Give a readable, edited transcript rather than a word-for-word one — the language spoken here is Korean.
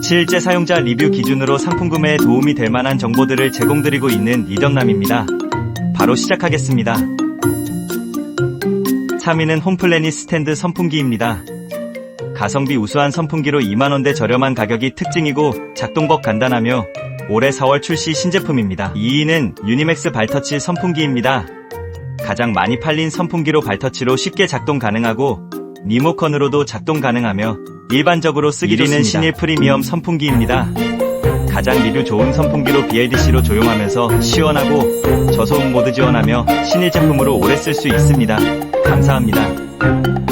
실제 사용자 리뷰 기준으로 상품 구매에 도움이 될 만한 정보들을 제공드리고 있는 이덕남입니다. 바로 시작하겠습니다. 3위는 홈플래닛 스탠드 선풍기입니다. 가성비 우수한 선풍기로 2만원대 저렴한 가격이 특징이고 작동법 간단하며 올해 4월 출시 신제품입니다. 2위는 유니맥스 발터치 선풍기입니다. 가장 많이 팔린 선풍기로 발터치로 쉽게 작동 가능하고 리모컨으로도 작동 가능하며 일반적으로 쓰기 좋습니다. 1위는 신일 프리미엄 선풍기입니다. 가장 리뷰 좋은 선풍기로 BLDC로 조용하면서 시원하고 저소음 모드 지원하며 신일 제품으로 오래 쓸 수 있습니다. 감사합니다.